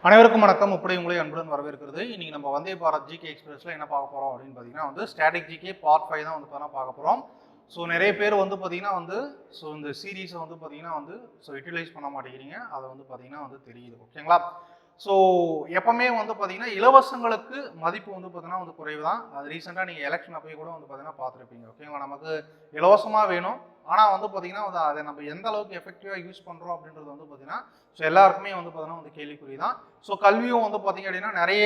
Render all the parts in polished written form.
அனைவருக்கும் வணக்கம். இப்படி உங்களை அன்புடன் வரவேற்கிறது. இன்னைக்கு நம்ம வந்தே பாரத் ஜிகே எக்ஸ்பிரஸ்ல என்ன பார்க்க போறோம் அப்படின்னு பார்த்தீங்கன்னா ஸ்டாட்டிக் ஜிகே பார்ட் 5 தான் பார்க்க போறோம். ஸோ நிறைய பேர் பார்த்தீங்கன்னா இந்த சீரீஸை பார்த்தீங்கன்னா யூட்டிலைஸ் பண்ண மாட்டேங்கிறீங்க. அதை பார்த்தீங்கன்னா தெரியுது. ஓகேங்களா? ஸோ எப்பவுமே பார்த்தீங்கன்னா இலவசங்களுக்கு மதிப்பு பார்த்தீங்கன்னா குறைவு தான். அது ரீசெண்டாக நீங்கள் எலெக்ஷன் அப்போ கூட பார்த்தீங்கன்னா பார்த்துருப்பீங்க. ஓகேங்களா? நமக்கு இலவசமாக வேணும், ஆனால் பார்த்தீங்கன்னா அதை நம்ம எந்த அளவுக்கு எஃபெக்டிவாக யூஸ் பண்ணுறோம் அப்படின்றது பார்த்தீங்கன்னா ஸோ எல்லாருக்குமே பார்த்தீங்கன்னா கேள்விக்குறி தான். ஸோ கல்வியும் பார்த்தீங்க அப்படின்னா நிறைய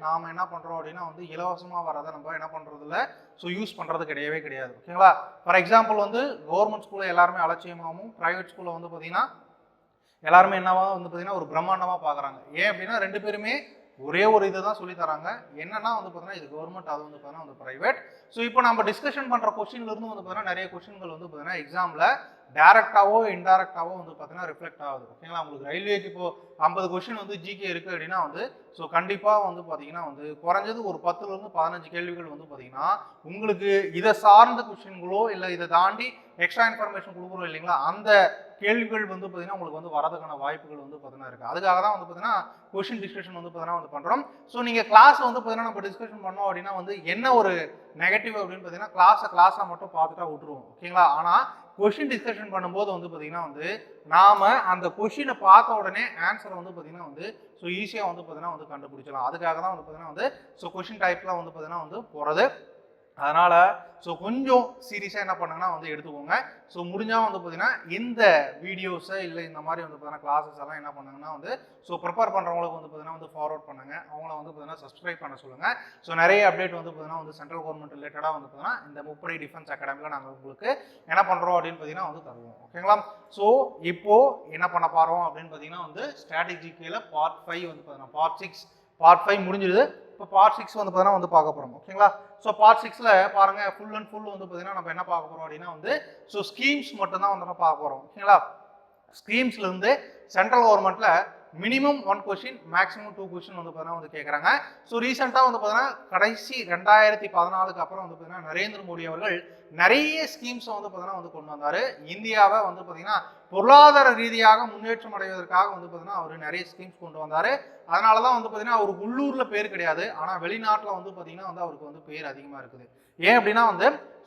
நாம் என்ன பண்ணுறோம் அப்படின்னா இலவசமாக வரதை நம்ம என்ன பண்ணுறதில்ல, ஸோ யூஸ் பண்ணுறது கிடையாது. ஓகேங்களா? ஃபார் எக்ஸாம்பிள் கவர்மெண்ட் ஸ்கூலில் எல்லாருமே அலட்சியமாகவும், ப்ரைவேட் ஸ்கூலில் பார்த்தீங்கன்னா எல்லாருமே என்னவா பார்த்தீங்கன்னா ஒரு பிரம்மாண்டமாக பார்க்குறாங்க. ஏன் அப்படின்னா ரெண்டு பேருமே ஒரே ஒரு இதை தான் சொல்லி தராங்க. என்னன்னா பார்த்தீங்கன்னா இது கவர்மெண்ட், அது பார்த்தீங்கன்னா ப்ரைவேட். ஸோ இப்போ நம்ம டிஸ்கஷன் பண்ணுற கொஸ்டின்லேருந்து பார்த்தீங்கன்னா நிறைய கொஸ்டின்கள் பார்த்தீங்கன்னா எக்ஸாமில் டேரக்டாவோ இன்டைரக்டாவோ பார்த்தீங்கன்னா ரிஃப்ளெக்ட் ஆகுது. ஓகேங்களா? உங்களுக்கு ரயில்வேக்கு இப்போ 50 கொஸ்டின் ஜிகே இருக்குது அப்படின்னா ஸோ கண்டிப்பாக பார்த்தீங்கன்னா குறைஞ்சது ஒரு 10லேருந்து 15 கேள்விகள் பார்த்தீங்கன்னா உங்களுக்கு இதை சார்ந்த கொஸ்டின்களோ இல்லை இதை தாண்டி எக்ஸ்ட்ரா இன்ஃபர்மேஷன் கொடுக்குறோம் இல்லைங்களா, அந்த கேள்விகள் பார்த்தீங்கன்னா உங்களுக்கு வரதுக்கான வாய்ப்புகள் பார்த்தீங்கன்னா இருக்குது. அதுக்காக தான் பார்த்தீங்கன்னா கொஸ்டின் டிஸ்கஷன் பார்த்தீங்கன்னா பண்ணுறோம். ஸோ நீங்கள் கிளாஸ் பார்த்தீங்கன்னா நம்ம டிஸ்கஷன் பண்ணோம் அப்படின்னா என்ன ஒரு நெகட்டிவ் அப்படின்னு பார்த்தீங்கன்னா கிளாஸாக மட்டும் பார்த்துட்டா விட்டுருவோம். ஓகேங்களா? ஆனால் கொஸ்டின் டிஸ்கஷன் பண்ணும்போது பார்த்தீங்கன்னா நாம அந்த கொஸ்டினை பார்த்த உடனே ஆன்சரை பார்த்தீங்கன்னா ஸோ ஈஸியாக பார்த்தீங்கன்னா கண்டுபிடிச்சலாம். அதுக்காக தான் பார்த்தீங்கன்னா ஸோ கொஸ்டின் டைப்லாம் பார்த்தீங்கன்னா போகிறது. அதனால ஸோ கொஞ்சம் சீரியஸாக என்ன பண்ணுங்கன்னா எடுத்துக்கோங்க. ஸோ முடிஞ்சால் பார்த்தீங்கன்னா இந்த வீடியோஸை இல்லை இந்த மாதிரி பார்த்தீங்கன்னா கிளாஸஸ் எல்லாம் என்ன பண்ணுங்கன்னா ஸோ ப்ரிப்பேர் பண்ணுறவங்களுக்கு பார்த்தீங்கன்னா ஃபார்வர்ட் பண்ணுங்க. அவங்கள பார்த்தீங்கன்னா சப்ஸ்கிரைப் பண்ண சொல்லுங்க. ஸோ நிறைய அப்டேட் பார்த்தீங்கன்னா சென்ட்ரல் கவர்மெண்ட் ரிலேட்டடாக பார்த்தீங்கன்னா இந்த முப்படை டிஃபென்ஸ் அகாடமியில் நாங்கள் உங்களுக்கு என்ன பண்ணுறோம் அப்படின்னு பார்த்தீங்கன்னா தருவோம். ஓகேங்களா? ஸோ இப்போ என்ன பண்ண போகிறோம் அப்படின்னு பார்த்தீங்கன்னா ஸ்ட்ராட்டஜிக்கில் பார்ட் 5 பார்த்தீங்கன்னா பார்ட் 5 முடிஞ்சிடுது. இப்போ பார்ட் 6 பார்த்தீங்கன்னா பார்க்க போகிறோம். ஓகேங்களா? ஸோ பார்ட் 6ல் பாருங்க ஃபுல் அண்ட் ஃபுல் பார்த்தீங்கன்னா நம்ம என்ன பார்க்க போகிறோம் அப்படின்னா ஸோ ஸ்கீம்ஸ் மட்டும்தான் நம்ம பார்க்க போகிறோம். ஓகேங்களா? ஸ்கீம்ஸ்லேருந்து சென்ட்ரல் கவர்மெண்ட்டில் மினிமம் 1 கொஸ்டின், மேக்ஸிமம் 2 கொஸ்டின் பார்த்தீங்கன்னா கேட்குறாங்க. ஸோ ரீசெண்டாக பார்த்தீங்கன்னா கடைசி 2014க்கு அப்புறம் பார்த்தீங்கன்னா நரேந்திர மோடி அவர்கள் நிறைய ஸ்கீம்ஸை பார்த்தீங்கன்னா கொண்டு வந்தார். இந்தியாவை பார்த்தீங்கன்னா பொருளாதார ரீதியாக முன்னேற்றம் அடைவதற்காக பார்த்தீங்கன்னா அவர் நிறைய ஸ்கீம்ஸ் கொண்டு வந்தார். அதனால தான் பார்த்தீங்கன்னா அவருக்கு உள்ளூரில் பேர் கிடையாது, ஆனால் வெளிநாட்டில் பார்த்தீங்கன்னா அவருக்கு பேர் அதிகமாக இருக்குது. ஏன் அப்படின்னா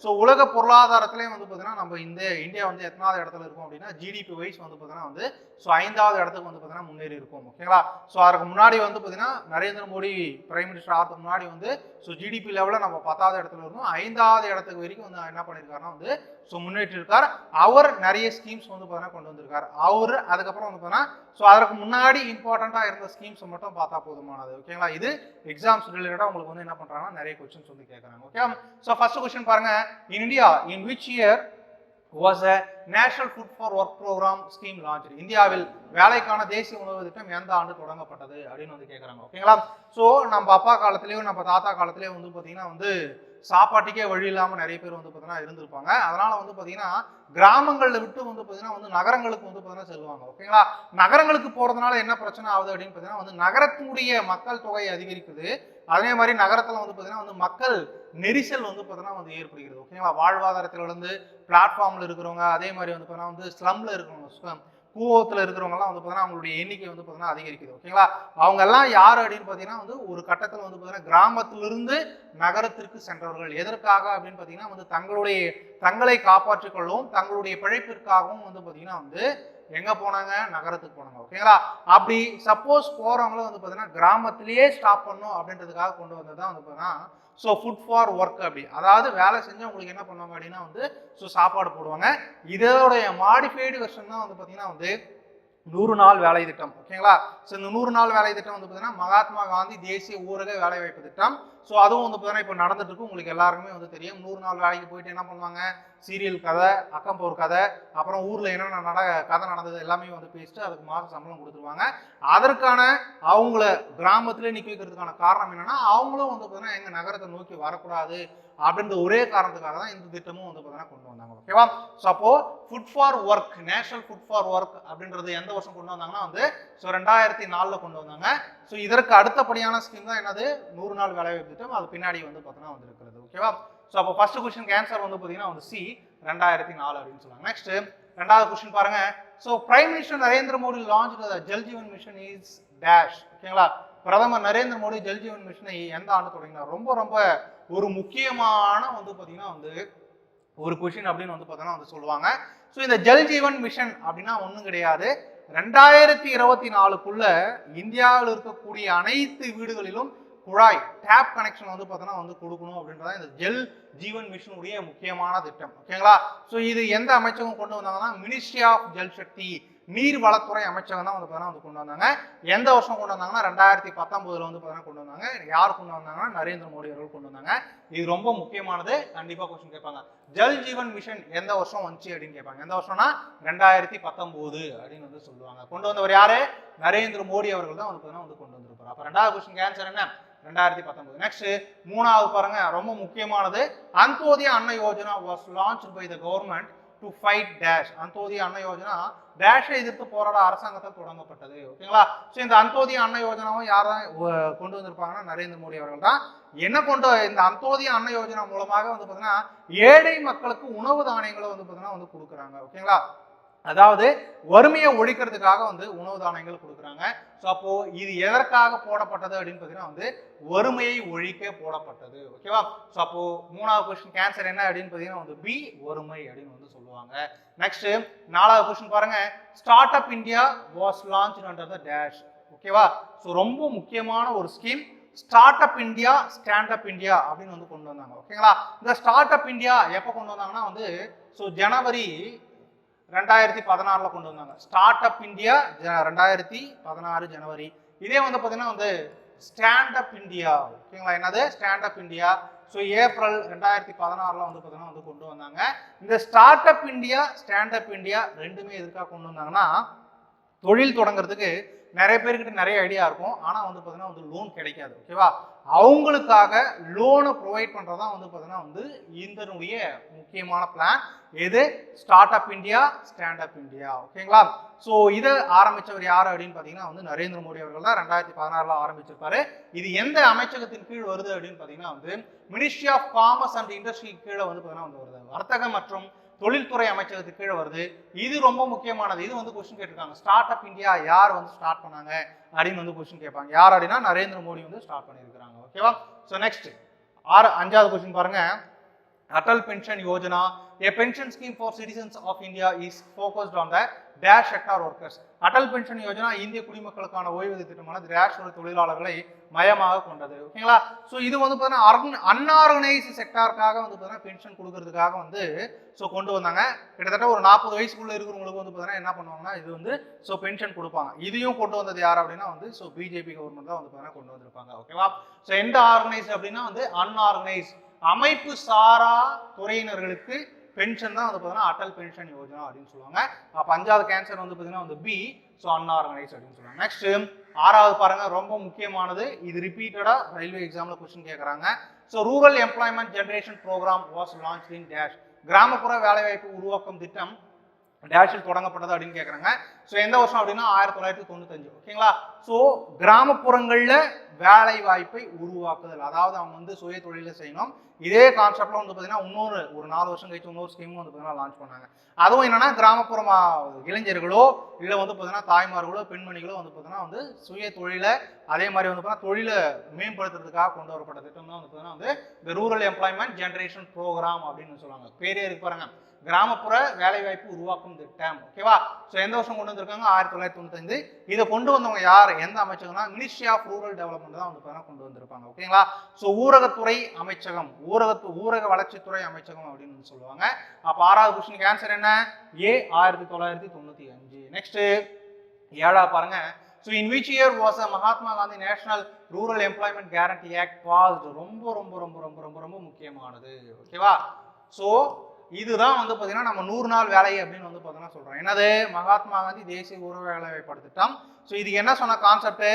ஸோ உலக பொருளாதாரத்திலேயே பார்த்தீங்கன்னா நம்ம இந்தியா எத்தனாவது இடத்துல இருக்கும் அப்படின்னா ஜிடிபி வைஸ் பார்த்தீங்கன்னா ஸோ 5வது இடத்துக்கு பார்த்தீங்கன்னா முன்னேறி இருக்கும். ஓகேங்களா? ஸோ அதுக்கு முன்னாடி பார்த்தீங்கன்னா நரேந்திர மோடி பிரைம் மினிஸ்டர் ஆகிறதுக்கு முன்னாடி ஸோ ஜிடிபி லெவலில் நம்ம 10வது இடத்துல இருந்தோம். 5வது இடத்துக்கு வரைக்கும் என்ன பண்ணியிருக்காருன்னா ஸோ முன்னேற்றிருக்கார். அவர் நிறைய ஸ்கீம்ஸ் பார்த்தீங்கன்னா கொண்டு வந்திருக்காரு. அவர் அதுக்கப்புறம் பார்த்தீங்கன்னா ஸோ அதற்கு முன்னாடி இம்பார்ட்டண்ட்டாக இருந்த ஸ்கீம்ஸை மட்டும் பார்த்தா போதுமானது. ஓகேங்களா? இது எக்ஸாம்ஸ் ரிலேட்டடாக உங்களுக்கு என்ன பண்ணுறாங்கன்னா நிறைய கொஸ்டின்ஸ் கேட்குறாங்க. ஓகே? ஸோ ஃபர்ஸ்ட் கொஸ்டின் பாருங்க. In India, in which year was a National Food for Work Program scheme launched? இந்தியாவில் வேலைக்கான தேசிய உணவு திட்டம் எந்த ஆண்டு தொடங்கப்பட்டது அப்படின்னு கேட்குறாங்க. ஓகேங்களா? ஸோ நம்ம அப்பா காலத்திலேயோ நம்ம தாத்தா காலத்திலேயோ பார்த்தீங்கன்னா சாப்பாட்டுக்கே வழி இல்லாமல் நிறைய பேர் பார்த்தீங்கன்னா இருந்திருப்பாங்க. அதனால பார்த்தீங்கன்னா கிராமங்களில் விட்டு பார்த்தீங்கன்னா நகரங்களுக்கு பார்த்தீங்கன்னா செல்வாங்க. ஓகேங்களா? நகரங்களுக்கு போகிறதுனால என்ன பிரச்சனை ஆகுது அப்படின்னு பார்த்தீங்கன்னா நகரத்தினுடைய மக்கள் தொகை அதிகரிக்குது. அதே மாதிரி நகரத்தில் பார்த்தீங்கன்னா மக்கள் நெரிசல் பார்த்தீங்கன்னா ஏற்படுகிறது. ஓகேங்களா? வாழ்வாதாரத்திலிருந்து பிளாட்ஃபார்மில் இருக்கிறவங்க, அதே மாதிரி பார்த்தீங்கன்னா ஸ்லம்ல இருக்கிறவங்க, கூவத்தில் இருக்கிறவங்கலாம் பார்த்தீங்கன்னா அவங்களுடைய எண்ணிக்கை பார்த்தீங்கன்னா அதிகரிக்குது. ஓகேங்களா? அவங்க எல்லாம் யார் அப்படின்னு பார்த்தீங்கன்னா ஒரு கட்டத்தில் பார்த்தீங்கன்னா கிராமத்திலிருந்து நகரத்திற்கு சென்றவர்கள். எதற்காக அப்படின்னு பார்த்தீங்கன்னா தங்களை காப்பாற்றிக் கொள்ளவும் தங்களுடைய பிழைப்பிற்காகவும் பார்த்தீங்கன்னா எங்க போனாங்க? நகரத்துக்கு போனாங்க. ஓகேங்களா? அப்படி சப்போஸ் போறவங்களும் பார்த்தீங்கன்னா கிராமத்திலேயே ஸ்டாப் பண்ணும் அப்படின்றதுக்காக கொண்டு வந்ததுதான் பார்த்தீங்கன்னா ஸோ ஃபுட் ஃபார் ஒர்க். அப்படி அதாவது வேலை செஞ்சு உங்களுக்கு என்ன பண்ணுவாங்க அப்படின்னா ஸோ சாப்பாடு போடுவாங்க. இதோடைய மாடிஃபைடு வெர்ஷன் தான் பார்த்தீங்கன்னா 100 நாள் வேலை திட்டம். ஓகேங்களா? ஸோ இந்த 100 நாள் வேலை திட்டம் பார்த்தீங்கன்னா மகாத்மா காந்தி தேசிய ஊரக வேலை வாய்ப்பு திட்டம். ஸோ அதுவும் பார்த்தீங்கன்னா இப்போ நடந்துட்டு இருக்கு. உங்களுக்கு எல்லாருக்குமே தெரியும். 100 நாள் வேலைக்கு போயிட்டு என்ன பண்ணுவாங்க? சீரியல் கதை, அக்கம்போர் கதை, அப்புறம் ஊரில் என்னென்ன கதை நடந்தது எல்லாமே பேசிட்டு அதுக்கு மாதம் சம்பளம் கொடுத்துருவாங்க. அதற்கான அவங்கள கிராமத்திலே நிற்க வைக்கிறதுக்கான காரணம் என்னன்னா அவங்களும் பார்த்தீங்கன்னா எங்கள் நகரத்தை நோக்கி வரக்கூடாது அப்படின்ற ஒரே காரணத்துக்காக தான் இந்த திட்டமும் பார்த்தீங்கன்னா கொண்டு வந்தாங்க. ஓகேவா? ஸோ அப்போ food for work, national food for work அப்படின்றது எந்த வருஷம் கொண்டு வந்தாங்கன்னா ஸோ 2004 கொண்டு வந்தாங்க. ஸோ இதற்கு அடுத்தபடியான ஸ்கீம் தான் என்னது? 100 நாள் வேலைவாய்ப்பு திட்டம். அது பின்னாடி பார்த்தீங்கன்னா வந்திருக்கிறது. ஓகேவா? ஸோ அப்போ ஃபர்ஸ்ட் கொஸ்டின் ஆன்சர் பார்த்தீங்கன்னா சி 2004 அப்படின்னு சொல்லுவாங்க. நெக்ஸ்ட் ரெண்டாவது கொஸ்டின் பாருங்க. So prime minister Narendra Modi launch the Jal Jeevan mission is dash. ஓகேங்களா, பிரதமர் நரேந்திர மோடி ஜல் ஜீவன் மிஷனை எந்த ஆண்டு தொடங்கினார்? ரொம்ப ரொம்ப ஒரு முக்கியமான வந்து பாத்தீங்கன்னா வந்து ஒரு கொஷின் அப்படின்னு வந்து பார்த்தோன்னா வந்து சொல்லுவாங்க. ஸோ இந்த ஜல் ஜீவன் மிஷன் அப்படின்னா ஒன்றும் கிடையாது. 2024க்குள்ள இந்தியாவில் இருக்கக்கூடிய அனைத்து வீடுகளிலும் குழாய் டேப் கனெக்ஷன் வந்து பார்த்தோன்னா வந்து கொடுக்கணும் அப்படின்றத இந்த ஜல் ஜீவன் மிஷனுடைய முக்கியமான திட்டம். ஓகேங்களா, ஸோ இது எந்த அமைச்சகம் கொண்டு வந்தாங்கன்னா மினிஸ்ட்ரி ஆஃப் ஜல் சக்தி, நீர்வளத்துறை அமைச்சகம் தான் வந்து பார்த்தீங்கன்னா வந்து கொண்டு வந்தாங்க. எந்த வருஷம் கொண்டு வந்தாங்கன்னா 2019 வந்து பார்த்தீங்கன்னா கொண்டு வந்தாங்க. யார் கொண்டு வந்தாங்கன்னா நரேந்திர மோடி அவர்கள் கொண்டு வந்தாங்க. இது ரொம்ப முக்கியமானது, கண்டிப்பா கொஸ்டின் கேட்பாங்க. ஜல் ஜீவன் மிஷன் எந்த வருஷம் வந்துச்சு அப்படின்னு கேட்பாங்க. எந்த வருஷம்னா 2019 அப்படின்னு வந்து சொல்லுவாங்க. கொண்டு வந்தவர் யாரு? நரேந்திர மோடி அவர்கள் தான் வந்து பார்த்தீங்கன்னா வந்து கொண்டு வந்திருப்பார். அப்ப ரெண்டாவது கொஸ்டின் ஆன்சர் என்ன? 2019. நெக்ஸ்ட் மூணாவது பாருங்க, ரொம்ப முக்கியமானது. Antyodaya Anna Yojana was launched by the government to fight dash. Antyodaya Anna Yojana டேஷை எதிர்த்து போராட அரசாங்கத்தால் தொடங்கப்பட்டது. ஓகேங்களா, ஸோ இந்த அந்தோதயா அன்ன யோஜனாவும் யார் தான் கொண்டு வந்திருப்பாங்கன்னா நரேந்திர மோடி அவர்கள் தான். என்ன கொண்டு இந்த அந்தோதயா அன்ன யோஜனா மூலமாக வந்து பார்த்தீங்கன்னா ஏழை மக்களுக்கு உணவு தானியங்களை வந்து பார்த்தீங்கன்னா வந்து கொடுக்குறாங்க. ஓகேங்களா, அதாவது வறுமையை ஒழிக்கிறதுக்காக வந்து உணவு தானியங்கள் கொடுக்குறாங்க. ஸோ அப்போ இது எதற்காக போடப்பட்டது அப்படின்னு பார்த்தீங்கன்னா வந்து வறுமையை ஒழிக்க போடப்பட்டது. ஓகேவா, ஸோ அப்போ மூணாவது கொஸ்டின் கேன்சர் என்ன அப்படின்னு பார்த்தீங்கன்னா வந்து பி, வறுமை அப்படின்னு வந்து சொல்லுவாங்க. நெக்ஸ்ட் நாலாவது கொஸ்டின் பாருங்க, start up India was launch under the dash. ஓகேவா, ஸோ ரொம்ப முக்கியமான ஒரு scheme start up India, stand up India அப்படின்னு வந்து கொண்டு வந்தாங்க. ஓகேங்களா, இந்த ஸ்டார்ட் அப் இந்தியா எப்போ கொண்டு வந்தாங்கன்னா வந்து ஸோ ஜனவரி 2016 கொண்டு வந்தாங்க. ஸ்டார்ட் அப் இந்தியா 2016 ஜனவரி. இதே வந்து பார்த்தீங்கன்னா வந்து ஸ்டாண்ட் அப் இந்தியா. ஓகேங்களா, என்னது stand up India? So April 2016 வந்து பார்த்தீங்கன்னா வந்து கொண்டு வந்தாங்க. இந்த start up India, stand up India ரெண்டுமே எதுக்காக கொண்டு வந்தாங்கன்னா தொழில் தொடங்குறதுக்கு நிறைய பேர்கிட்ட நிறைய ஐடியா இருக்கும், ஆனால் வந்து பார்த்தீங்கன்னா வந்து லோன் கிடைக்காது. ஓகேவா, அவங்களுக்காக லோனை ப்ரொவைட் பண்ணுறதா வந்து பார்த்தீங்கன்னா வந்து இதனுடைய முக்கியமான பிளான். எது? Start up India, stand up India. ஓகேங்களா, ஸோ இதை ஆரம்பித்தவர் யார் அப்படின்னு பார்த்தீங்கன்னா வந்து நரேந்திர மோடி அவர்கள் தான் 2016 ஆரம்பிச்சிருப்பாரு. இது எந்த அமைச்சகத்தின் கீழ் வருது அப்படின்னு பார்த்தீங்கன்னா வந்து ministry of commerce and industry கீழே வந்து பார்த்தீங்கன்னா வந்து வருது. வர்த்தக மற்றும் தொழில்துறை அமைச்சகத்துக்கு கீழே வருது. இது ரொம்ப முக்கியமானது. இது வந்து கொஸ்டின் கேட்டிருக்காங்க. ஸ்டார்ட் அப் இந்தியா யார் வந்து ஸ்டார்ட் பண்ணாங்க அப்படின்னு வந்து கொஸ்டின் கேட்பாங்க. யார் அப்படின்னா நரேந்திர மோடி வந்து ஸ்டார்ட் பண்ணியிருக்காங்க. ஓகேவா, ஸோ நெக்ஸ்ட் அஞ்சாவது கொஸ்டின் பாருங்க, Atal pension Yojana a pension scheme for citizens of India is focused on the dash sector workers. Atal pension Yojana இந்திய குடிமக்களுக்கான ஓய்வூதிய திட்டமான டேஷ் தொழிலாளர்களை மையமாக கொண்டது. ஓகேங்களா, ஸோ இது வந்து பார்த்தீங்கன்னா அன்ஆர்கனைஸ்டு செக்டாருக்காக வந்து பார்த்தீங்கன்னா பென்ஷன் கொடுக்கறதுக்காக வந்து ஸோ கொண்டு வந்தாங்க. கிட்டத்தட்ட ஒரு 40 வயசுக்குள்ள இருக்கிறவங்களுக்கு வந்து பார்த்தீங்கன்னா என்ன பண்ணுவாங்கன்னா இது வந்து ஸோ பென்ஷன் கொடுப்பாங்க. இதையும் கொண்டு வந்தது யார் அப்படின்னா வந்து ஸோ பிஜேபி கவர்மெண்ட் தான் வந்து பார்த்தீங்கன்னா கொண்டு வந்திருப்பாங்க. ஓகேவா, ஸோ எந்த ஆர்கனைஸ்ட் அப்படின்னா வந்து அன்ஆர்கனைஸ்ட் அமைப்பு சாரா துறையினர்களுக்கு பென்ஷன் தான் வந்து பார்த்தீங்கன்னா அட்டல் பென்ஷன் யோஜனா அப்படின்னு சொல்லுவாங்க. அப்போ அஞ்சாவது கேன்சர் வந்து பார்த்தீங்கன்னா வந்து பி, ஸோ அன்ஆர்கனைஸ்ட் அப்படின்னு சொல்லுவாங்க. நெக்ஸ்ட் ஆறாவது பாருங்க, ரொம்ப முக்கியமானது. இது ரிப்பீட்டடா ரயில்வே எக்ஸாம்ல கொஸ்டின் கேட்கறாங்க. So rural employment generation program was launch in dash. கிராமப்புற வேலைவாய்ப்பு உருவாக்கும் திட்டம் டேஷில் தொடங்கப்பட்டது அப்படின்னு கேட்குறாங்க. ஸோ எந்த வருஷம் அப்படின்னா 1995. ஓகேங்களா, ஸோ கிராமப்புறங்களில் வேலை வாய்ப்பை உருவாக்குதல், அதாவது அவங்க வந்து சுய தொழிலை செய்யணும். இதே கான்செப்ட்ல வந்து பார்த்தீங்கன்னா இன்னொரு ஒரு 4 வருஷம் கழிச்சு இன்னொரு ஸ்கீமும் வந்து பார்த்தீங்கன்னா லான்ச் பண்ணாங்க. அதுவும் என்னன்னா கிராமப்புற இளைஞர்களோ இல்லை வந்து பார்த்தீங்கன்னா தாய்மார்களோ பெண்மணிகளோ வந்து பார்த்தீங்கன்னா வந்து சுய தொழிலை அதே மாதிரி வந்து பார்த்தீங்கன்னா தொழிலை மேம்படுத்துறதுக்காக கொண்டு வரப்பட்ட திட்டம் தான் வந்து பார்த்தீங்கன்னா வந்து இந்த ரூரல் எம்ப்ளாய்மெண்ட் ஜெனரேஷன் ப்ரோக்ராம் அப்படின்னு சொல்லுவாங்க. பேரே இருக்கு பாருங்க, கிராமப்புற வேலைவாய்ப்பு உருவாக்கும் திட்டம். ஓகேவா, ஸோ எந்த வருஷம் கொண்டு வந்திருக்காங்க? 1995. இதை கொண்டு வந்தவங்க யார், எந்த அமைச்சகம்னா மினிஸ்ட்ரி ஆஃப் ரூரல் டெவலப்மெண்ட் தான் வந்து கொண்டு வந்திருப்பாங்க. ஓகேங்களா, ஸோ ஊரகத்துறை அமைச்சகம், ஊரக வளர்ச்சித்துறை அமைச்சகம் அப்படின்னு சொல்லுவாங்க. அப்போ ஆறாவது கொஸ்டினுக்கு ஆன்சர் என்ன? ஏ, 1995. நெக்ஸ்ட் ஏழாவது பாருங்க, so in which year was Mahatma Gandhi national rural employment guarantee act past. ரொம்ப ரொம்ப ரொம்ப ரொம்ப ரொம்ப ரொம்ப முக்கியமானது. ஓகேவா, ஸோ இதுதான் வந்து பார்த்தீங்கன்னா நம்ம 100 நாள் வேலை அப்படின்னு வந்து பார்த்தீங்கன்னா சொல்றோம். என்னது? மகாத்மா காந்தி தேசிய ஊரக வேலைவாய்ப்பு திட்டம். ஸோ இது என்ன சொன்ன கான்செப்ட்?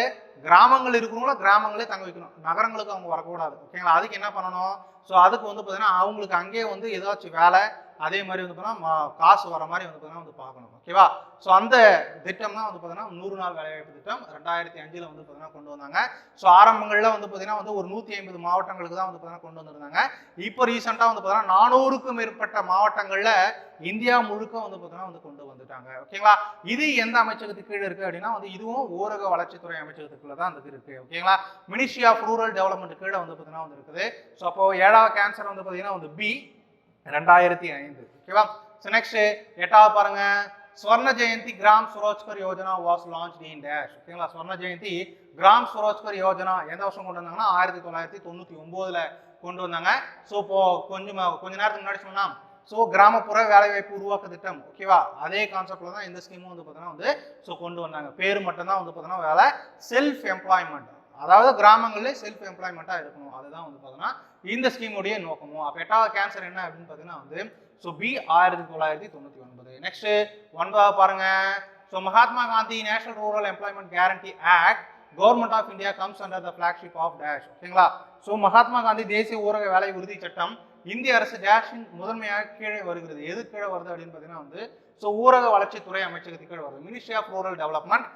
கிராமங்கள் இருக்கிறவங்கள கிராமங்களே தங்க வைக்கணும், நகரங்களுக்கு அவங்க வரக்கூடாது. ஓகேங்களா, அதுக்கு என்ன பண்ணணும்? ஸோ அதுக்கு வந்து பார்த்தீங்கன்னா அவங்களுக்கு அங்கேயே வந்து ஏதாச்சும் வேலை அதே மாதிரி வந்து பார்த்தீங்கன்னா காசு வர மாதிரி வந்து பார்த்தீங்கன்னா வந்து பார்க்கணும். ஓகேவா, ஸோ அந்த திட்டம் தான் வந்து பார்த்தீங்கன்னா 100 நாள் வேலைவாய்ப்பு திட்டம் 2005 வந்து பார்த்தீங்கன்னா கொண்டு வந்தாங்க. ஸோ ஆரம்பங்களில் வந்து பார்த்தீங்கன்னா வந்து ஒரு 150 மாவட்டங்களுக்கு தான் வந்து பார்த்தீங்கன்னா கொண்டு வந்திருந்தாங்க. இப்போ ரீசெண்டாக வந்து பார்த்தீங்கன்னா 400க்கும் மேற்பட்ட மாவட்டங்களில் இந்தியா முழுக்க வந்து பார்த்தீங்கன்னா வந்து கொண்டு வந்துட்டாங்க. ஓகேங்களா, இது எந்த அமைச்சகத்துக்கு கீழே இருக்கு அப்படின்னா வந்து இதுவும் ஊரக வளர்ச்சித்துறை அமைச்சகத்துக்குள்ள தான் வந்து இருக்கு. ஓகேங்களா? மினிஸ்ட்ரி ஆஃப் ரூரல் டெவலப்மெண்ட் கீழே வந்து பார்த்தீங்கன்னா வந்து இருக்குது. ஸோ அப்போ 7வது ஆன்சர் வந்து பார்த்தீங்கன்னா வந்து பி 2005. ஓகேவா? ஸோ நெக்ஸ்ட் 8வது பாருங்க, Swarna Jayanti Gram Swarozgar Yojana was launched in dash. ஓகேங்களா? ஸ்வர்ண ஜெயந்தி கிராம் சுரோஜ்கர் யோஜனா எந்த வருஷம் கொண்டு வந்தாங்கன்னா 1999ல கொண்டு வந்தாங்க. ஸோ இப்போ கொஞ்ச நேரத்துக்கு முன்னாடி சொன்னா ஸோ கிராமப்புற வேலைவாய்ப்பு உருவாக்க திட்டம். ஓகேவா? அதே கான்செப்ட்ல தான் இந்த ஸ்கீமும் வந்து பார்த்தீங்கன்னா வந்து ஸோ கொண்டு வந்தாங்க. பேர் மட்டும் தான் வந்து பார்த்தீங்கன்னா வேலை செல்ஃப் எம்ப்ளாய்மெண்ட், அதாவது கிராமங்களில் செல்ஃப் எம்ப்ளாய்மெண்ட்டாக இருக்கணும். அதுதான் வந்து பார்த்தீங்கன்னா இந்த ஸ்கீமுடைய நோக்கமும். அப்போ 8வது கேன்சர் என்ன அப்படின்னு பார்த்தீங்கன்னா வந்து ஸோ பி 1999. நெக்ஸ்ட் 9வது பாருங்க, so Mahatma Gandhi national rural employment guarantee act government of India comes under the flagship of dash. ஓகேங்களா? ஸோ மகாத்மா காந்தி தேசிய ஊரக வேலை உறுதி சட்டம் இந்திய அரசு டேஷின் முதன்மையாக கீழே வருகிறது. எது கீழே வருது அப்படின்னு பார்த்தீங்கன்னா வந்து ஸோ ஊரக வளர்ச்சித்துறை அமைச்சகத்துக்கு கீழே வருது, ministry of rural development.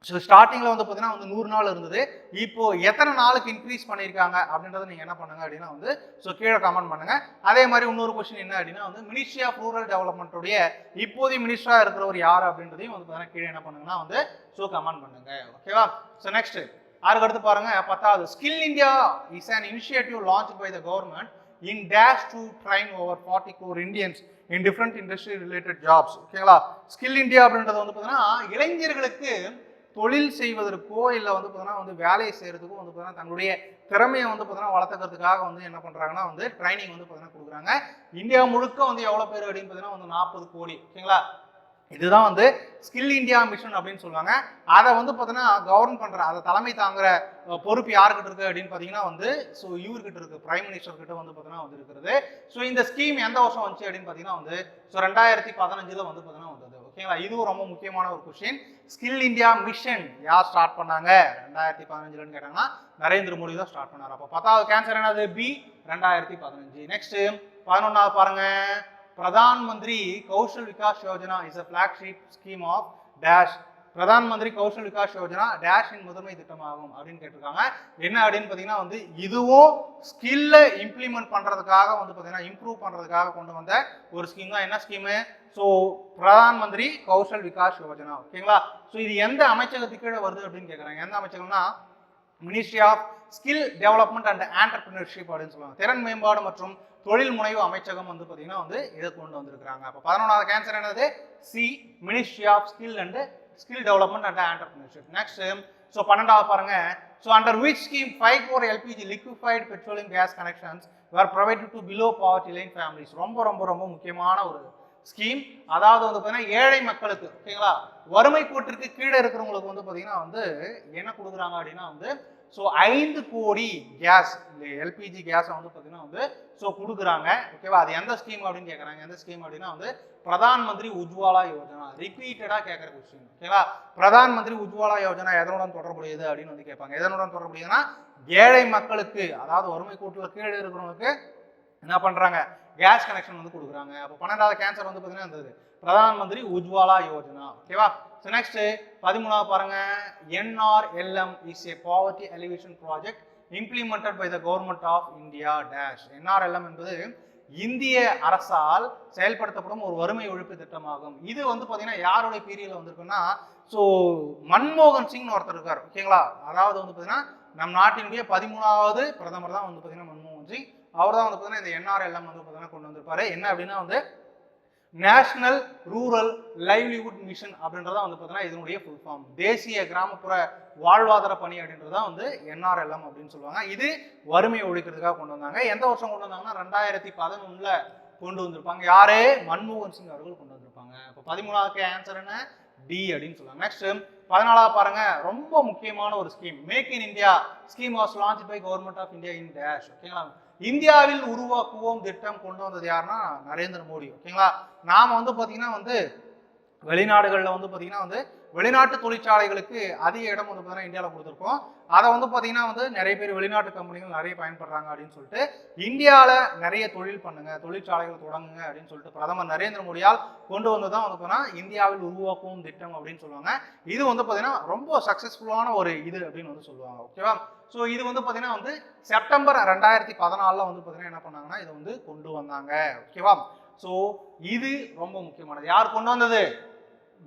So ஸ்டார்டிங்கில் வந்து பார்த்தீங்கன்னா வந்து 100 நாள் இருந்தது. இப்போ எத்தனை நாளுக்கு இன்க்ரீஸ் பண்ணியிருக்காங்க அப்படின்றத நீங்கள் என்ன பண்ணுங்க அப்படின்னா வந்து ஸோ கீழே கமெண்ட் பண்ணுங்க. அதே மாதிரி இன்னொரு கொஸ்டின் என்ன அப்படின்னா வந்து மினிஸ்ட்ரி ஆஃப் ரூரல் டெவலப்மெண்ட்டுடைய இப்போதைய மினிஸ்டராக இருக்கிறவர் யார் அப்படின்றதையும் வந்து பார்த்தீங்கன்னா கீழே என்ன பண்ணுங்கன்னா வந்து ஸோ கமெண்ட் பண்ணுங்க. ஓகேவா? ஸோ நெக்ஸ்ட் அதுக்கு அடுத்து பாருங்க 10வது, Skill India is an initiative launch by the government in dash to train over 40 crore Indians in different industry related jobs. ஓகேங்களா? ஸ்கில் இந்தியா அப்படின்றது வந்து பார்த்தீங்கன்னா இளைஞர்களுக்கு தொழில் செய்வதற்கோ இல்லை வந்து பார்த்தீங்கன்னா வந்து வேலையை செய்யறதுக்கோ வந்து பார்த்தீங்கன்னா தங்களுடைய திறமையை வந்து பார்த்தீங்கன்னா வளர்த்துக்கிறதுக்காக வந்து என்ன பண்ணுறாங்கன்னா வந்து ட்ரைனிங் வந்து பார்த்தீங்கன்னா கொடுக்குறாங்க. இந்தியா முழுக்க வந்து எவ்வளோ பேர் அப்படின்னு பார்த்தீங்கன்னா வந்து 40 கோடி. ஓகேங்களா? இதுதான் வந்து ஸ்கில் இந்தியா மிஷன் அப்படின்னு சொல்லுவாங்க. அதை வந்து பார்த்தீங்கன்னா கவர்ன் பண்ற, அதை தலைமை தாங்குற பொறுப்பு யாருக்கிட்ட இருக்கு அப்படின்னு பார்த்தீங்கன்னா வந்து ஸோ இவர்கிட்ட இருக்கு, பிரைம் மினிஸ்டர் கிட்ட வந்து பார்த்தீங்கன்னா வந்து இருக்கிறது. ஸோ இந்த ஸ்கீம் எந்த வருஷம் வந்துச்சு அப்படின்னு பார்த்தீங்கன்னா வந்து ஸோ 2015 வந்து பார்த்தீங்கன்னா வந்தது. ஓகேங்களா? இதுவும் ரொம்ப முக்கியமான ஒரு கொஸ்டின். ஸ்கில் இந்தியா மிஷன் யார் ஸ்டார்ட் பண்ணாங்க 2015 கேட்டாங்கன்னா நரேந்திர மோடி தான் ஸ்டார்ட் பண்ணார். அப்போ 10வது கேன்சர் என்னது பி 2015. நெக்ஸ்ட் 11வது பாருங்க, Pradhan Mantri Kaushal Vikas Yojana is a flagship scheme of dash. Pradhan Mantri Kaushal Vikas Yojana டேஷின் முதன்மை திட்டமாகும் அப்படின்னு கேட்டிருக்காங்க. என்ன அப்படின்னு பார்த்தீங்கன்னா வந்து இதுவும் ஸ்கில்ல இம்ப்ளிமெண்ட் பண்றதுக்காக வந்து பார்த்தீங்கன்னா இம்ப்ரூவ் பண்றதுக்காக கொண்டு வந்த ஒரு ஸ்கீம் தான். என்ன ஸ்கீமு? ஸோ பிரதான் மந்திரி கௌஷல் விகாஸ் யோஜனா. ஓகேங்களா? ஸோ இது எந்த அமைச்சகத்துக்கு கீழே வருது அப்படின்னு கேட்குறாங்க. எந்த அமைச்சகம்னா ministry of skill development and entrepreneurship அப்படின்னு சொல்லுவாங்க. திறன் மேம்பாடு மற்றும் தொழில் முனைவு அமைச்சகம் வந்து பார்த்தீங்கன்னா வந்து இதை கொண்டு வந்திருக்கிறாங்க. அப்போ 11வது கேன்சர் என்னது C ministry of skill and skill development and entrepreneurship. Next so 12வது பாருங்க, so under which scheme 5 crore LPG liquefied petroleum gas connections were provided to below poverty line families. ரொம்ப ரொம்ப ரொம்ப முக்கியமான ஒரு ஸ்கீம். அதாவது வந்து பார்த்தீங்கன்னா ஏழை மக்களுக்கு, ஓகேங்களா, வறுமை கோட்டிற்கு கீழே இருக்கிறவங்களுக்கு வந்து பார்த்தீங்கன்னா வந்து என்ன கொடுக்குறாங்க அப்படின்னா வந்து ஸோ 5 கோடி கேஸ் எல்பிஜி கேஸை வந்து பார்த்தீங்கன்னா வந்து ஸோ கொடுக்குறாங்க. ஓகேவா? அது எந்த ஸ்கீம் அப்படின்னு கேட்குறாங்க. எந்த ஸ்கீம் அப்படின்னா வந்து பிரதான் மந்திரி உஜ்வாலா யோஜனா. ரிப்பீட்டடாக கேட்குற கொஸ்டின். ஓகேவா? பிரதான் மந்திரி உஜ்வாலா யோஜனா எதனுடன் தொடர்புடையது அப்படின்னு வந்து கேட்பாங்க. எதனுடன் தொடர்புடையதுன்னா ஏழை மக்களுக்கு, அதாவது வறுமை கோட்டில் கீழே இருக்கிறவங்களுக்கு என்ன பண்ணுறாங்க, கேஸ் கனெக்ஷன் வந்து கொடுக்குறாங்க. அப்போ 12வது கேன்சர் வந்து பார்த்தீங்கன்னா இருந்தது பிரதான் மந்திரி உஜ்வாலா யோஜனா. ஓகேவா? ஸோ நெக்ஸ்ட் 13வது பாருங்க, NRLM is a poverty alleviation project implemented by the government of India dash. NRLM என்பது இந்திய அரசால் செயல்படுத்தப்படும் ஒரு வறுமை ஒழிப்பு திட்டமாகும். இது வந்து பார்த்தீங்கன்னா யாருடைய பீரியட்ல வந்திருக்குன்னா ஸோ மன்மோகன் சிங்னு ஒருத்தர் இருக்கார். ஓகேங்களா? அதாவது வந்து பார்த்தீங்கன்னா நம் நாட்டினுடைய 13வது பிரதமர் தான் வந்து பார்த்தீங்கன்னா மன்மோகன் சிங். அவர் தான் வந்து பார்த்தீங்கன்னா இந்த NRLM வந்து பார்த்தீங்கன்னா கொண்டு வந்திருப்பாரு. என்ன அப்படின்னா வந்து நேஷனல் ரூரல் லைவ்லிஹுட் மிஷன் அப்படின்றத வந்து பார்த்தீங்கன்னா இதனுடைய ஃபுல் ஃபார்ம். தேசிய கிராமப்புற வாழ்வாதார பணி அப்படின்றத வந்து NRLM அப்படின்னு சொல்லுவாங்க. இது வறுமையை ஒழிக்கிறதுக்காக கொண்டு வந்தாங்க. எந்த வருஷம் கொண்டு வந்தாங்கன்னா 2011ல கொண்டு வந்திருப்பாங்க. யாரு? மன்மோகன் சிங் அவர்கள் கொண்டு வந்திருப்பாங்க. இப்போ 13வது ஆன்சர் என்ன? டி அப்படின்னு சொல்லுவாங்க. நெக்ஸ்ட் 14வது பாருங்க, ரொம்ப முக்கியமான ஒரு scheme. Make in India scheme was launch by government of India in dash. ஓகேங்களா? இந்தியாவில் உருவாக்குவோம் திட்டம் கொண்டு வந்தது யாருன்னா நரேந்திர மோடி. ஓகேங்களா? நாம வந்து பாத்தீங்கன்னா வந்து வெளிநாடுகளில் வந்து பார்த்தீங்கன்னா வந்து வெளிநாட்டு தொழிற்சாலைகளுக்கு அதிக இடம் வந்து பார்த்தீங்கன்னா இந்தியாவில் கொடுத்துருக்கோம். அதை வந்து பார்த்தீங்கன்னா வந்து நிறைய பேர் வெளிநாட்டு கம்பெனிகள் நிறைய பயன்படுறாங்க அப்படின்னு சொல்லிட்டு இந்தியாவில் நிறைய தொழில் பண்ணுங்க, தொழிற்சாலைகள் தொடங்குங்க அப்படின்னு சொல்லிட்டு பிரதமர் நரேந்திர மோடியால் கொண்டு வந்து தான் வந்து பார்த்தீங்கன்னா இந்தியாவில் உருவாக்கும் திட்டம் அப்படின்னு சொல்லுவாங்க. இது வந்து பார்த்தீங்கன்னா ரொம்ப சக்ஸஸ்ஃபுல்லான ஒரு இது அப்படின்னு வந்து சொல்லுவாங்க. ஓகேவா? ஸோ இது வந்து பார்த்தீங்கன்னா வந்து செப்டம்பர் 2014 வந்து பார்த்தீங்கன்னா என்ன பண்ணாங்கன்னா இதை வந்து கொண்டு வந்தாங்க. ஓகேவா? ஸோ இது ரொம்ப முக்கியமானது. யார் கொண்டு வந்தது?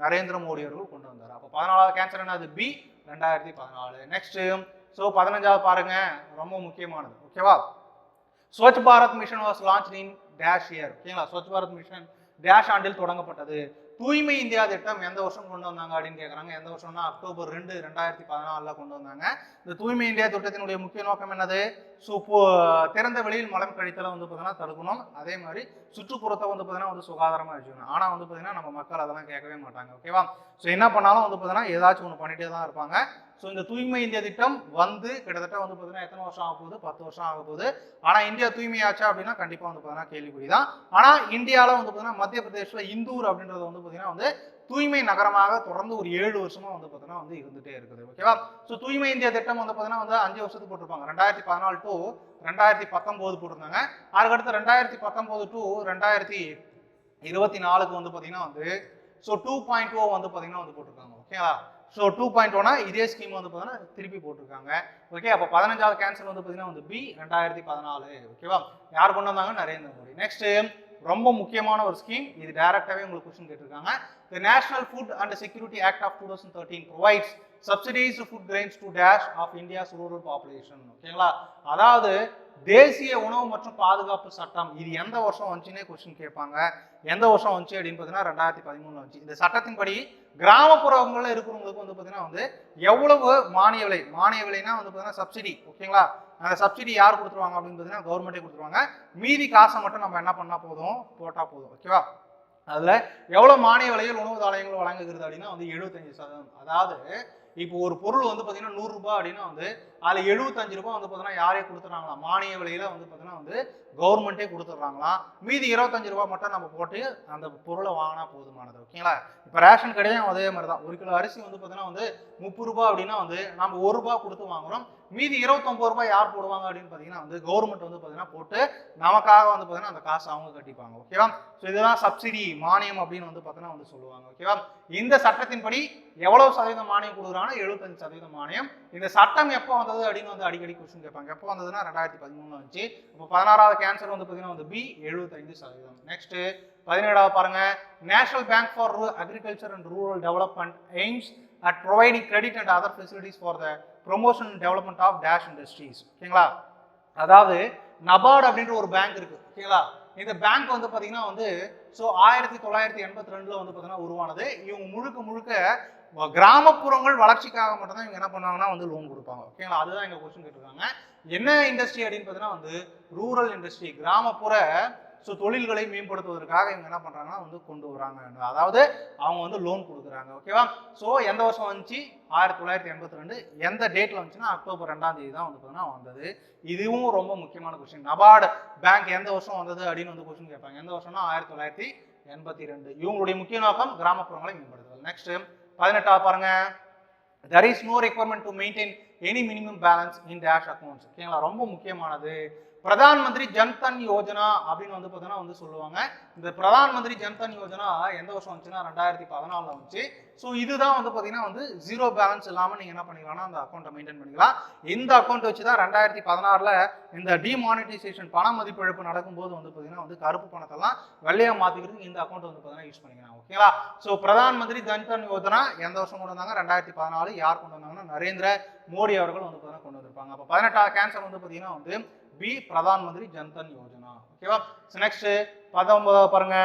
நரேந்திர மோடி அவர்கள் கொண்டு வந்தார். அப்போ 14வது கேன்சர் என்னது பி 2014. நெக்ஸ்ட் ஸோ 15வது பாருங்க, ரொம்ப முக்கியமானது. ஓகேவா, Swachh Bharat mission was launch in dash year. ஓகேங்களா, ஸ்வச் பாரத் மிஷன் டேஷ் ஆண்டில் தொடங்கப்பட்டது. தூய்மை இந்தியா திட்டம் எந்த வருஷம் கொண்டு வந்தாங்க அப்படின்னு கேட்குறாங்க. எந்த வருஷம்னா அக்டோபர் 2, 2014 கொண்டு வந்தாங்க. இந்த தூய்மை இந்தியா திட்டத்தினுடைய முக்கிய நோக்கம் என்னது? திறந்த வெளியில் மலம் கழித்தலை வந்து பார்த்தீங்கன்னா தடுக்கணும். அதே மாதிரி சுற்றுப்புறத்தை வந்து பார்த்தீங்கன்னா வந்து சுகாதாரமாக வச்சுக்கணும். ஆனால் வந்து பார்த்தீங்கன்னா நம்ம மக்கள் அதெல்லாம் கேட்கவே மாட்டாங்க. ஓகேவா, ஸோ என்ன பண்ணாலும் வந்து பார்த்தீங்கன்னா ஏதாச்சும் ஒன்று பண்ணிகிட்டே தான் இருப்பாங்க. ஸோ இந்த தூய்மை இந்தியா திட்டம் வந்து கிட்டத்தட்ட வந்து பார்த்தீங்கன்னா எத்தனை வருஷம் ஆக போகுது? 10 வருஷம் ஆக போகுது. ஆனால் இந்தியா தூய்மையாச்சா அப்படின்னா கண்டிப்பாக வந்து பார்த்தீங்கன்னா கேள்விக்குறி தான். ஆனால் இந்தியாவில் வந்து பார்த்தீங்கன்னா மத்திய பிரதேசில் இந்தூர் அப்படின்றது வந்து பார்த்தீங்கன்னா வந்து தூய்மை நகரமாக தொடர்ந்து ஒரு 7 வருஷமா வந்து பார்த்தீங்கன்னா வந்து இருந்துட்டே இருக்குது. ஓகேவா, ஸோ தூய்மை இந்தியா திட்டம் வந்து பார்த்தீங்கன்னா வந்து 5 வருஷத்துக்கு போட்டிருப்பாங்க. 2014 to 2019 போட்டிருந்தாங்க. அதுக்கடுத்து 2019 to 2024 வந்து பார்த்தீங்கன்னா வந்து ஸோ 2.0 வந்து பார்த்தீங்கன்னா வந்து போட்டிருக்காங்க. ஓகேவா, ஸோ 2.1 இதே ஸ்கீம் வந்து பார்த்தீங்கன்னா திருப்பி போட்டிருக்காங்க. ஓகே, அப்போ 15வது கேன்சர் வந்து பார்த்தீங்கன்னா வந்து பி 2014. ஓகேவா, யார் கொண்டு வந்தாங்க? நரேந்திர மோடி. நெக்ஸ்ட் ரொம்ப முக்கியமான ஒரு ஸ்கீம், இது டைரக்டாவே உங்களுக்கு क्वेश्चन கேட்டிருக்காங்க. The National Food and Security Act of 2013 provides subsidized food grains to dash of India's rural population. ஓகேங்களா, அதாவது தேசிய உணவு மற்றும் பாதுகாப்பு சட்டம் இது எந்த வருஷம் வந்துச்சுன்னே क्वेश्चन கேட்பாங்க. எந்த வருஷம் வந்துச்சு அப்படின்னு பார்த்தீங்கன்னா 2013 வந்துச்சு. இந்த சட்டத்தின்படி கிராமப்புறங்களில் இருக்கிறவங்களுக்கு வந்து பார்த்தீங்கன்னா வந்து எவ்வளவு மானிய விலைனா வந்து பார்த்தீங்கன்னா சப்சிடி. ஓகேங்களா, அந்த சப்சிடி யார் கொடுத்துருவாங்க அப்படின்னு பார்த்தீங்கன்னா கவர்மெண்ட்டே கொடுத்துருவாங்க. மீதி காசை மட்டும் நம்ம என்ன பண்ணால் போட்டால் போதும். ஓகேவா, அதில் எவ்வளோ மானிய விலையில் உணவு தானியங்கள் வழங்குகிறது அப்படின்னா வந்து 75%. அதாவது இப்போ ஒரு பொருள் வந்து பார்த்தீங்கன்னா 100 ரூபாய் அப்படின்னா வந்து அதில் 75 ரூபாய் வந்து பார்த்தீங்கன்னா யாரே கொடுத்துட்றாங்களாம், மானிய விலையில வந்து பார்த்தீங்கன்னா வந்து கவர்மெண்ட்டே கொடுத்துட்றாங்களாம். மீதி 25 ரூபாய் மட்டும் நம்ம போட்டு அந்த பொருளை வாங்கினா போதுமானது. ஓகேங்களா, இப்போ ரேஷன் கடையும் அதே மாதிரி தான். 1 கிலோ அரிசி வந்து பார்த்தீங்கன்னா வந்து 30 ரூபாய் அப்படின்னா வந்து நம்ம 1 ரூபாய் கொடுத்து வாங்குறோம். மீதி 29 ரூபாய் யார் போடுவாங்க அப்படின்னு பார்த்தீங்கன்னா வந்து கவர்மெண்ட் வந்து பார்த்தீங்கன்னா போட்டு நமக்காக வந்து பார்த்தீங்கன்னா அந்த காசு அவங்க கட்டிப்பாங்க. ஓகேவா, ஸோ இதுதான் சப்சிடி மானியம் அப்படின்னு வந்து பார்த்தீங்கன்னா வந்து சொல்லுவாங்க. ஓகேவா, இந்த சட்டத்தின்படி எவ்வளவு சதவீதம் மானியம் கொடுக்குறாங்கன்னா 75% மானியம். இந்த சட்டம் எப்போ வந்தது அப்படின்னு வந்து அடிக்கடி क्वेश्चन கேட்பாங்க. எப்போ வந்ததுன்னா 2013 வந்துச்சு. இப்போ 16வது கேன்சர் வந்து பார்த்தீங்கன்னா வந்து பி 75%. நெக்ஸ்ட் 17வது பாருங்க, national bank for agriculture and rural development aims at providing credit and other facilities for the promotion and development of dash industries. ஓகேங்களா, அதாவது நபார்டு அப்படின்ற ஒரு பேங்க் இருக்கு. ஓகேங்களா, இந்த பேங்க் வந்து பார்த்தீங்கன்னா வந்து ஸோ 1982 வந்து பார்த்தீங்கன்னா உருவானது. இவங்க முழுக்க கிராமப்புறங்கள் வளர்ச்சிக்காக மட்டும்தான் இவங்க என்ன பண்ணுவாங்கன்னா வந்து லோன் கொடுப்பாங்க. ஓகேங்களா, அதுதான் எங்க क्वेश्चन கேட்டிருக்காங்க. என்ன இண்டஸ்ட்ரி அப்படின்னு பார்த்தீங்கன்னா வந்து ரூரல் இண்டஸ்ட்ரி, கிராமப்புற ஸோ தொழில்களை மேம்படுத்துவதற்காக இவங்க என்ன பண்றாங்கன்னா வந்து கொண்டு வராங்க. அதாவது அவங்க வந்து லோன் கொடுக்குறாங்க. ஓகேவா, ஸோ எந்த வருஷம் வந்துச்சு? 1982. எந்த டேட்ல வந்துச்சுன்னா அக்டோபர் 2ஆம் தேதி தான் வந்து பார்த்தீங்கன்னா வந்தது. இதுவும் ரொம்ப முக்கியமான क्वेश्चन. நபார்டு பேங்க் எந்த வருஷம் வந்தது அப்படின்னு வந்து क्वेश्चन கேட்பாங்க. எந்த வருஷம்னா 1982. இவங்களுடைய முக்கிய நோக்கம் கிராமப்புறங்களை மேம்படுத்துதல். நெக்ஸ்ட் 18வது பாருங்க, there is no requirement to maintain any minimum balance in dash accounts. ஓகேங்களா, ரொம்ப முக்கியமானது. பிரதான் மந்திரி ஜன்தன் யோஜனா அப்படின்னு வந்து பார்த்தீங்கன்னா வந்து சொல்லுவாங்க. இந்த பிரதான் மந்திரி ஜன்தன் யோஜனா எந்த வருஷம் வந்துச்சுன்னா 2014 வந்துச்சு. ஸோ இதுதான் வந்து பார்த்தீங்கன்னா வந்து 0 பேலன்ஸ் இல்லாமல் நீங்கள் என்ன பண்ணிக்கலாம்னா அந்த அக்கௌண்ட்டை மெயின்டைன் பண்ணிக்கலாம். இந்த அக்கௌண்ட் வச்சு தான் 2016 இந்த டிமானிட்டைசேஷன் பண மதிப்பிழப்பு நடக்கும்போது வந்து பார்த்தீங்கன்னா வந்து கருப்பு பணத்தெல்லாம் வெள்ளையா மாற்றிக்கிறதுக்கு இந்த அக்கௌண்ட் வந்து பார்த்தீங்கன்னா யூஸ் பண்ணிக்கலாம். ஓகேங்களா, ஸோ பிரதான் மந்திரி ஜன்தன் யோஜனா எந்த வருஷம் கொண்டு வந்தாங்க? 2014. யார் கொண்டு வந்தாங்கன்னா நரேந்திர மோடி அவர்கள் வந்து பார்த்தீங்கன்னா கொண்டு வந்திருப்பாங்க. அப்போ 18வது கேன்சர் வந்து பார்த்தீங்கன்னா வந்து பி பிரதான் மந்திரி ஜன்தன் யோஜனா. ஓகேவா, நெக்ஸ்ட் 19வது பாருங்க,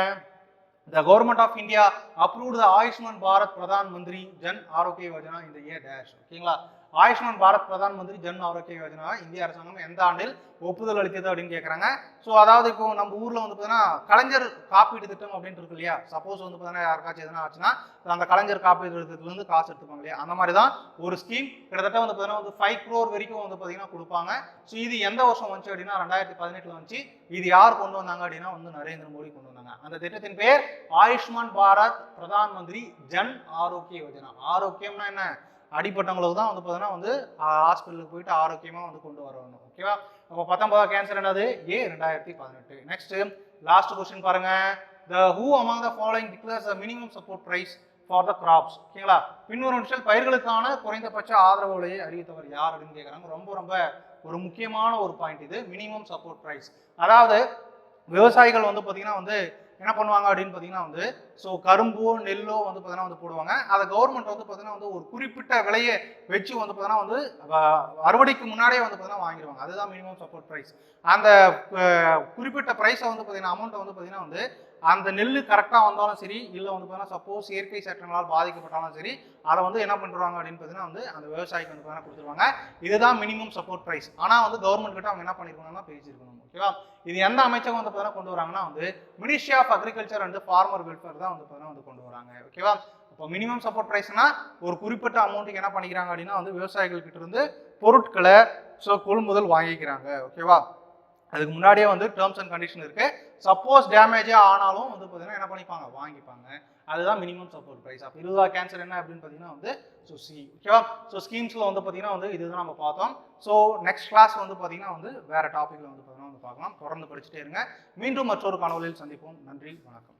the government of India approved the Ayushman Bharat Pradhan Mantri Jan Arogya Yojana in the year dash. ஓகேங்களா, ஆயுஷ்மான் பாரத் பிரதான் மந்திரி ஜன் ஆரோக்கிய யோஜனா இந்திய அரசாங்கம் எந்த ஆண்டில் ஒப்புதல் அளித்தது அப்படின்னு கேட்குறாங்க. ஸோ அதாவது இப்போ நம்ம ஊரில் வந்து பார்த்தீங்கன்னா கலைஞர் காப்பீடு திட்டம் அப்படின்ட்டு இருக்கு இல்லையா. சப்போஸ் வந்து பார்த்தீங்கன்னா யாருக்காச்சும் எதனா ஆச்சுன்னா அந்த கலைஞர் காப்பீடு திட்டத்துலேருந்து காசு எடுத்துப்பாங்க இல்லையா. அந்த மாதிரி தான் ஒரு ஸ்கீம் கிட்டத்தட்ட வந்து பார்த்தீங்கன்னா வந்து 5 crore வரைக்கும் வந்து பார்த்தீங்கன்னா கொடுப்பாங்க. ஸோ இது எந்த வருஷம் வந்துச்சு அப்படின்னா 2018 வந்துச்சு. இது யார் கொண்டு வந்தாங்க அப்படின்னா வந்து நரேந்திர மோடி கொண்டு வந்தாங்க. அந்த திட்டத்தின் பேர் ஆயுஷ்மான் பாரத் பிரதான் மந்திரி ஜன் ஆரோக்கிய யோஜனா. ஆரோக்கியம்னா என்ன? அடிப்பட்டவங்களுக்கு தான் வந்து பார்த்தீங்கன்னா வந்து ஹாஸ்பிட்டலுக்கு போயிட்டு ஆரோக்கியமாக வந்து கொண்டு வரணும். ஓகேவா, அப்போ 19வது கேன்சர் என்னது? ஏ 2018. நெக்ஸ்ட் லாஸ்ட் கொஸ்டின் பாருங்க, the who among the following declares a minimum support price for the crops. ஓகேங்களா, பின்வரும் பயிர்களுக்கான குறைந்தபட்ச ஆதரவு விலையை அறிவித்தவர் யார் அப்படின்னு கேட்குறாங்க. ரொம்ப ஒரு முக்கியமான ஒரு பாயிண்ட் இது, மினிமம் சப்போர்ட் பிரைஸ். அதாவது விவசாயிகள் வந்து பார்த்தீங்கன்னா வந்து என்ன பண்ணுவாங்க அப்படின்னு பார்த்தீங்கன்னா வந்து ஸோ கரும்போ நெல்லோ வந்து பார்த்தீங்கன்னா வந்து போடுவாங்க. அதை கவர்மெண்ட் வந்து பார்த்தீங்கன்னா வந்து ஒரு குறிப்பிட்ட விலையை வச்சு வந்து பார்த்தீங்கன்னா வந்து அறுவடைக்கு முன்னாடியே வந்து பார்த்தீங்கன்னா வாங்கிடுவாங்க. அதுதான் மினிமம் சப்போர்ட் ப்ரைஸ். அந்த குறிப்பிட்ட ப்ரைஸை வந்து பார்த்தீங்கன்னா அமௌண்ட்டை வந்து பார்த்தீங்கன்னா வந்து அந்த நெல் கரெக்டாக வந்தாலும் சரி, இல்லை வந்து பார்த்தீங்கன்னா சப்போஸ் இயற்கை சட்டங்களால் பாதிக்கப்பட்டாலும் சரி, அதை வந்து என்ன பண்ணுறாங்க அப்படின்னு பார்த்தீங்கன்னா வந்து அந்த விவசாயிக்கு வந்து பார்த்தீங்கன்னா கொடுத்துருவாங்க. இதுதான் மினிமம் சப்போர்ட் ப்ரைஸ். ஆனால் வந்து கவர்மெண்ட் கிட்ட அவங்க என்ன பண்ணிருக்காங்கன்னா பேசியிருக்கணும். ஓகேவா? இது எந்த அமைச்சகம் வந்து பார்த்தீங்கன்னா கொண்டு வராங்கன்னா வந்து ministry of agriculture and farmer welfare தான் வந்து பார்த்தீங்கன்னா வந்து கொண்டு வராங்க. ஓகேவா? இப்போ மினிமம் சப்போர்ட் ப்ரைஸ்னா ஒரு குறிப்பிட்ட அமௌண்ட்டுக்கு என்ன பண்ணிக்கிறாங்க அப்படின்னா வந்து விவசாயிகள் கிட்ட இருந்து பொருட்களை கொள்முதல் வாங்கிக்கிறாங்க. ஓகேவா? அதுக்கு முன்னாடியே வந்து டேர்ம்ஸ் அண்ட் கண்டிஷன் இருக்கு. சப்போஸ் டேமேஜே ஆனாலும் வந்து பார்த்தீங்கன்னா என்ன பண்ணிப்பாங்க, வாங்கிப்பாங்க. அதுதான் மினிமம் சப்போர்ட் ப்ரைஸ். அப்போ 20 கேன்சர் என்ன அப்படின்னு பார்த்தீங்கன்னா வந்து சி. ஓகேவா? ஸ்கீம்ஸ்ல வந்து பார்த்தீங்கன்னா வந்து இதுதான் நம்ம பார்த்தோம். நெக்ஸ்ட் கிளாஸ் வந்து பார்த்தீங்கன்னா வந்து வேற டாபிக்ல வந்து பார்த்தீங்கன்னா வந்து பார்க்கலாம். தொடர்ந்து படிச்சுட்டே இருங்க. மீண்டும் மற்றொரு காணொலியில் சந்திப்போம். நன்றி, வணக்கம்.